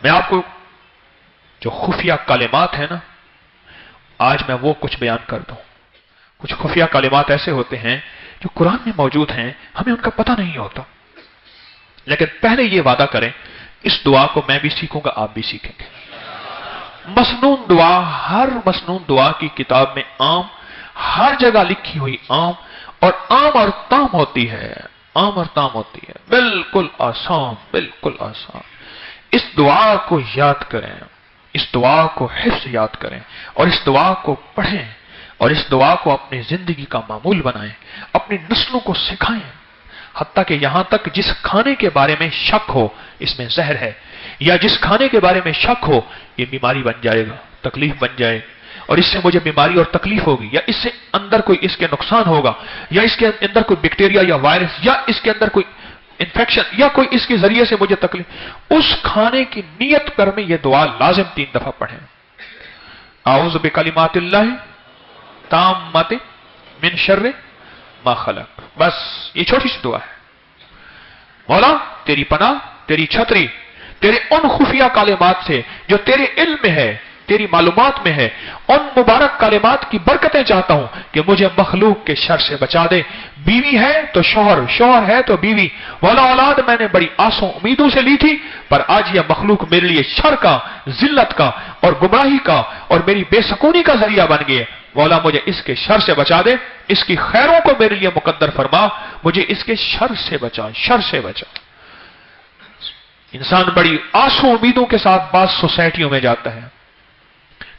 मैं आपको जो खुफिया कलिमात है ना, आज मैं वो कुछ बयान कर दूं। कुछ खुफिया कलिमात ऐसे होते हैं जो कुरान में मौजूद हैं, हमें उनका पता नहीं होता। लेकिन पहले ये वादा करें, इस दुआ को मैं भी सीखूंगा, आप भी सीखेंगे। मसनून दुआ, हर मसनून दुआ की किताब में आम, हर जगह लिखी हुई आम और ताम होती है, आम और ताम होती है, बिल्कुल आसान, बिल्कुल आसान। इस दुआ को याद करें, इस दुआ को हिफ्ज़ याद करें और इस दुआ को पढ़ें और इस दुआ को अपनी जिंदगी का मामूल बनाएं, अपनी नस्लों को सिखाएं। हत्ता कि यहां तक जिस खाने के बारे में शक हो इसमें जहर है, या जिस खाने के बारे में शक हो ये बीमारी बन जाएगा, तकलीफ बन जाए, और इससे मुझे बीमारी और तकलीफ होगी, या इससे अंदर कोई इसके नुकसान होगा, या इसके अंदर कोई बैक्टीरिया या वायरस, या इसके अंदर कोई इंफेक्शन, या कोई इसके जरिए से मुझे तकलीफ, उस खाने की नियत कर में यह दुआ लाजिम 3 दफा पढ़ें। आऊज़ु बिकलिमातिल्लाहि ताम्माति मिन शर्रि मा खलक। बस ये छोटी सी दुआ है। मौला तेरी पनाह, तेरी छतरी, तेरे उन खुफिया कालिमात से जो तेरे इल्म में है, तेरी मालूमात में है, उन मुबारक कालिमात की बरकतें चाहता हूं कि मुझे मखलूक के शर से बचा दे। बीवी है तो शौहर, शौहर है तो बीवी। मौला औलाद मैंने बड़ी आसों उम्मीदों से ली थी, पर आज यह मखलूक मेरे लिए शर का, जिल्लत का और गुमराही का और मेरी बेसकूनी का जरिया बन गई है। मौला मुझे इसके शर से बचा दे, इसकी खैरों को मेरे लिए मुकद्दर फरमा, मुझे इसके शर से बचा, शर से बचा। इंसान बड़ी आसों उम्मीदों के साथ बात सोसाइटियों में जाता है।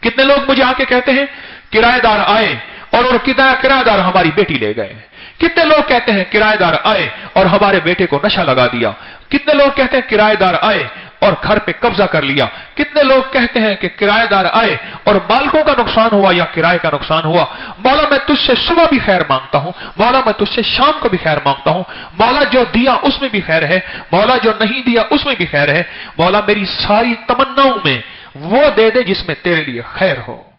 कितने लोग मुझे आके कहते हैं किराएदार आए और किराएदार हमारी बेटी ले गए। कितने लोग कहते हैं किराएदार आए और हमारे बेटे को नशा लगा दिया। कितने लोग कहते हैं किराएदार आए और घर पे कब्जा कर लिया। कितने लोग कहते हैं कि किराएदार आए और मालिकों का नुकसान हुआ या किराए का नुकसान हुआ। मौला मैं तुझसे सुबह भी खैर मांगता हूं, मौला मैं तुझसे शाम को भी खैर मांगता हूं। मौला जो दिया उसमें भी खैर है, मौला जो नहीं दिया उसमें भी खैर है। मौला मेरी सारी तमन्नाओं में वो दे दे जिसमें तेरे लिए खैर हो।